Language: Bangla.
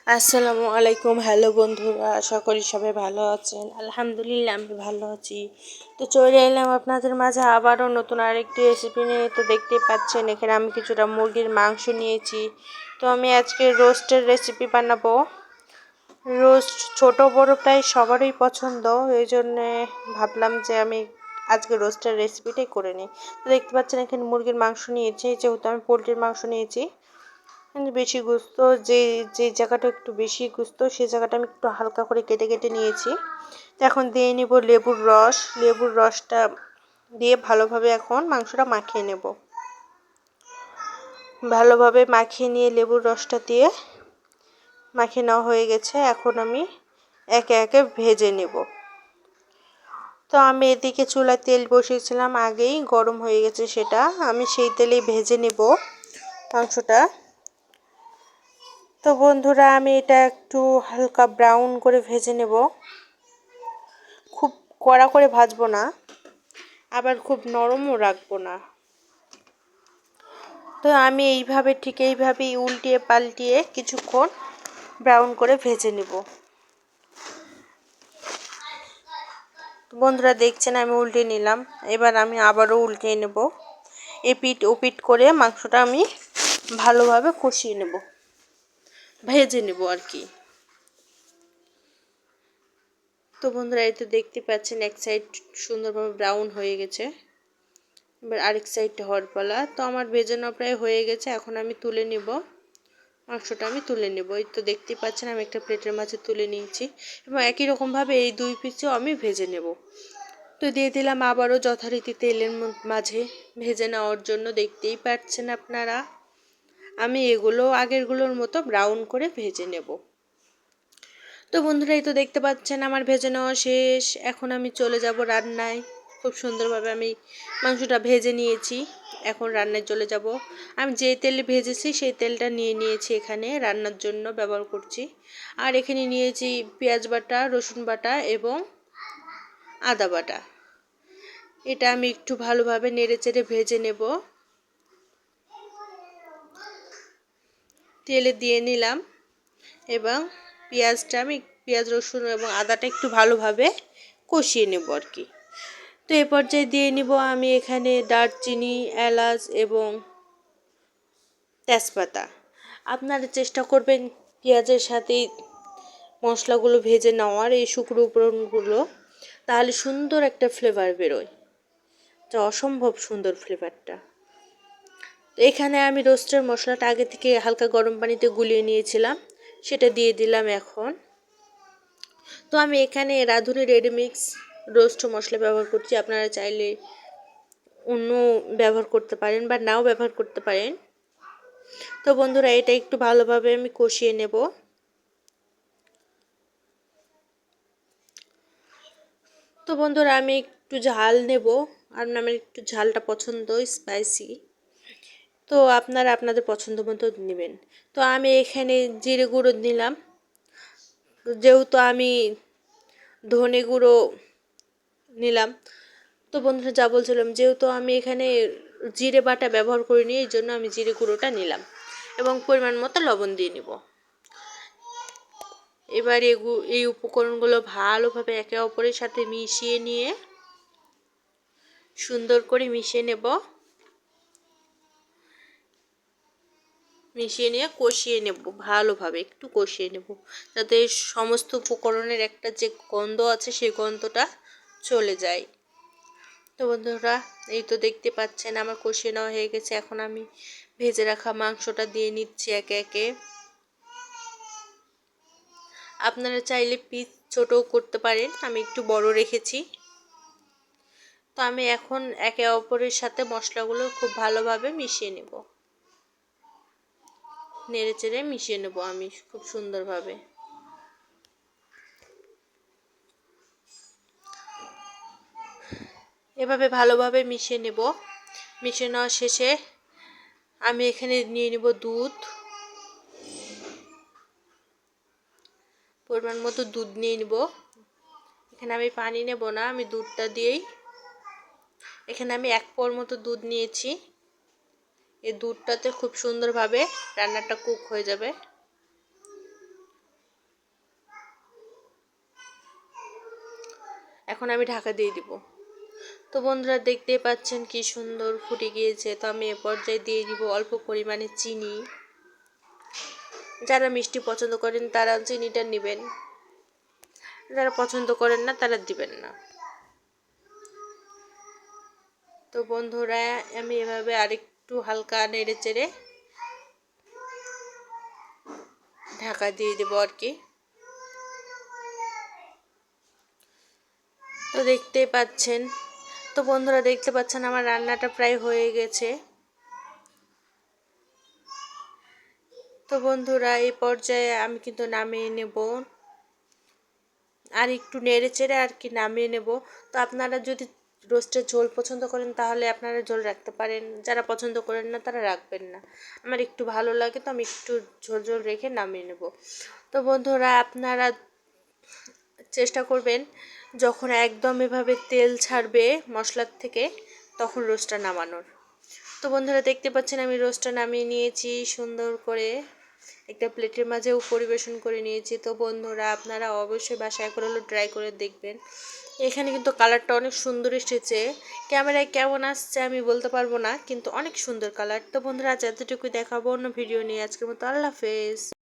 আসসালামু আলাইকুম। হ্যালো বন্ধুরা, আশা করি সবাই ভালো আছেন। আলহামদুলিল্লাহ আমি ভালো আছি। তো চলে এলাম আপনাদের মাঝে আবারও নতুন আরেকটি রেসিপি নিয়ে। তো দেখতে পাচ্ছেন এখানে আমি কিছুটা মুরগির মাংস নিয়েছি। তো আমি আজকে রোস্টের রেসিপি বানাবো। রোস্ট ছোট বড় প্রায় সবারই পছন্দ, এই জন্যে ভাবলাম যে আমি আজকে রোস্টের রেসিপিটাই করে নিই। তো দেখতে পাচ্ছেন এখানে মুরগির মাংস নিয়েছি, যেহেতু আমি পোলট্রির মাংস নিয়েছি বেশি গুস্ত, যে যে জায়গাটা একটু বেশি গুস্ত সেই জায়গাটা আমি একটু হালকা করে কেটে কেটে নিয়েছি। তো এখন দিয়ে নিব লেবুর রস। লেবুর রসটা দিয়ে ভালোভাবে এখন মাংসটা মাখিয়ে নেব। ভালোভাবে মাখিয়ে নিয়ে লেবুর রসটা দিয়ে মাখিয়ে নেওয়া হয়ে গেছে। এখন আমি একে একে ভেজে নেব। তো আমি এদিকে চুলায় তেল বসিয়েছিলাম, আগেই গরম হয়ে গেছে, সেটা আমি সেই তেলেই ভেজে নেব মাংসটা। তো বন্ধুরা আমি এটা একটু হালকা ব্রাউন করে ভেজে নেব। খুব কড়া করে ভাজবো না, আবার খুব নরমও রাখবো না। তো আমি এইভাবেই উল্টিয়ে পাল্টিয়ে কিছুক্ষণ ব্রাউন করে ভেজে নেব। বন্ধুরা দেখছেন আমি উল্টে নিলাম, এবার আমি আবারও উল্টিয়ে নেব। এপিট ওপিট করে মাংসটা আমি ভালোভাবে কষিয়ে নেব, ভেজে নেব আর কি। তো বন্ধুরা এই তো দেখতে পাচ্ছেন এক সাইড সুন্দরভাবে ব্রাউন হয়ে গেছে, এবার আরেক সাইডটা হওয়ার পালা। তো আমার ভেজানো প্রায় হয়ে গেছে, এখন আমি তুলে নিব মাংসটা। আমি তুলে নেব, এই তো দেখতে পাচ্ছেন আমি একটা প্লেটের মাঝে তুলে নিয়েছি, এবং একই রকমভাবে এই দুই পিসও আমি ভেজে নেব। তো দিয়ে দিলাম আবারও যথারীতি তেলের মাঝে ভেজে নেওয়ার জন্য। দেখতেই পাচ্ছেন আপনারা আমি এগুলো আগেরগুলোর মতো ব্রাউন করে ভেজে নেব। তো বন্ধুরা এই তো দেখতে পাচ্ছেন আমার ভেজে নেওয়া শেষ, এখন আমি চলে যাব রান্নায়। খুব সুন্দরভাবে আমি মাংসটা ভেজে নিয়েছি, এখন রান্নায় চলে যাব। আমি যে তেলে ভেজেছি সেই তেলটা নিয়েছি, এখানে রান্নার জন্য ব্যবহার করছি। আর এখানে নিয়েছি পেঁয়াজ বাটা, রসুন বাটা এবং আদা বাটা। এটা আমি একটু ভালোভাবে নেড়েচেড়ে ভেজে নেব। তেলে দিয়ে নিলাম, এবং পেঁয়াজ রসুন এবং আদাটা একটু ভালোভাবে কষিয়ে নেব আর কি। তো এ পর্যায়ে দিয়ে নিব আমি এখানে দারচিনি, এলাচ এবং তেজপাতা। আপনারা চেষ্টা করবেন পেঁয়াজের সাথে মশলাগুলো ভেজে নেওয়ার, এই শুকনো উপকরণগুলো, তাহলে সুন্দর একটা ফ্লেভার বেরোয়, যা অসম্ভব সুন্দর ফ্লেভারটা। তো এখানে আমি রোস্টের মশলাটা আগে থেকে হালকা গরম পানিতে গুলিয়ে নিয়েছিলাম, সেটা দিয়ে দিলাম এখন। তো আমি এখানে রাঁধুনি রেডিমিক্স রোস্ট মশলা ব্যবহার করছি, আপনারা চাইলে অন্য ব্যবহার করতে পারেন বা নাও ব্যবহার করতে পারেন। তো বন্ধুরা এটা একটু ভালোভাবে আমি কষিয়ে নেব। তো বন্ধুরা আমি একটু ঝাল নেব, আর আমার একটু ঝালটা পছন্দ, স্পাইসি। তো আপনারা আপনাদের পছন্দ মতো নেবেন। তো আমি এখানে জিরে গুঁড়ো নিলাম, যেহেতু আমি ধনে গুঁড়ো নিলাম। তো বন্ধুরা যা বলছিলাম, যেহেতু আমি এখানে জিরে বাটা ব্যবহার করিনি, এই জন্য আমি জিরে গুঁড়োটা নিলাম, এবং পরিমাণ মতো লবণ দিয়ে নিব। এবার এই উপকরণগুলো ভালোভাবে একে অপরের সাথে মিশিয়ে নিয়ে সুন্দর করে মিশিয়ে নেব। মিশিয়ে নিয়ে কষিয়ে নেব, ভালোভাবে একটু কষিয়ে নেব, যাতে সমস্ত উপকরণের একটা যে গন্ধ আছে সেই গন্ধটা চলে যায়। তো বন্ধুরা এই তো দেখতে পাচ্ছেন আমার কষিয়ে নেওয়া হয়ে গেছে, এখন আমি ভেজে রাখা মাংসটা দিয়ে নিচ্ছি একে একে। আপনারা চাইলে পিস ছোটও করতে পারেন, আমি একটু বড় রেখেছি। তো আমি এখন একে অপরের সাথে মশলাগুলো খুব ভালোভাবে মিশিয়ে নেব, নেড়ে চেড়ে মিশিয়ে নেব আমি খুব সুন্দরভাবে। এভাবে ভালোভাবে মিশিয়ে নেব। মিশিয়ে নেওয়া শেষে আমি এখানে নিয়ে নেব দুধ, পরিমাণ মতো দুধ নিয়ে নেব। এখানে আমি পানি নেব না, আমি দুধটা দিয়েই, এখানে আমি 1 পোয়ার মতো দুধ নিয়েছি। এই দুধটাতে খুব সুন্দরভাবে রান্নাটা কুক হয়ে যাবে। এখন আমি ঢাকা দিয়ে দিব। তো বন্ধুরা দেখতেই পাচ্ছেন কি সুন্দর ফুটে গিয়েছে। তো আমি এ পর্যায়ে দিয়ে দিব অল্প পরিমাণে চিনি। যারা মিষ্টি পছন্দ করেন তারা চিনিটা নেবেন, যারা পছন্দ করেন না তারা দিবেন না। তো বন্ধুরা আমি এভাবে আরেকটু হালকা নেড়ে চেড়ে ঢাকা দিয়ে দেবো আর কি। তো দেখতেই পাচ্ছেন, তো বন্ধুরা দেখতে পাচ্ছেন আমার রান্নাটা প্রায় হয়ে গেছে। তো বন্ধুরা এই পর্যায়ে আমি কিন্তু নামিয়ে নেব, আর একটু নেড়ে চেড়ে আর কি নামিয়ে নেব। তো আপনারা যদি রোস্টের ঝোল পছন্দ করেন তাহলে আপনারা ঝোল রাখতে পারেন, যারা পছন্দ করেন না তারা রাখবেন না। আমার একটু ভালো লাগে তো আমি একটু ঝোল ঝোল রেখে নামিয়ে নেব। তো বন্ধুরা আপনারা চেষ্টা করবেন যখন একদম এভাবে তেল ছাড়বে মশলার থেকে তখন রোস্টটা নামানোর। তো বন্ধুরা দেখতে পাচ্ছেন আমি রোস্টটা নামিয়ে নিয়েছি সুন্দর করে, একটা প্লেটের মাঝেও পরিবেশন করে নিয়েছি। তো বন্ধুরা আপনারা অবশ্যই বাসায় করে হলো ট্রাই করে দেখবেন। এখানে কিন্তু কালারটা অনেক সুন্দর এসেছে, ক্যামেরায় কেমন আসছে আমি বলতে পারবো না, কিন্তু অনেক সুন্দর কালার। তো বন্ধুরা আজ এতটুকুই, দেখাবো অন্য ভিডিও নিয়ে। আজকের মতো আল্লাহ হাফেজ।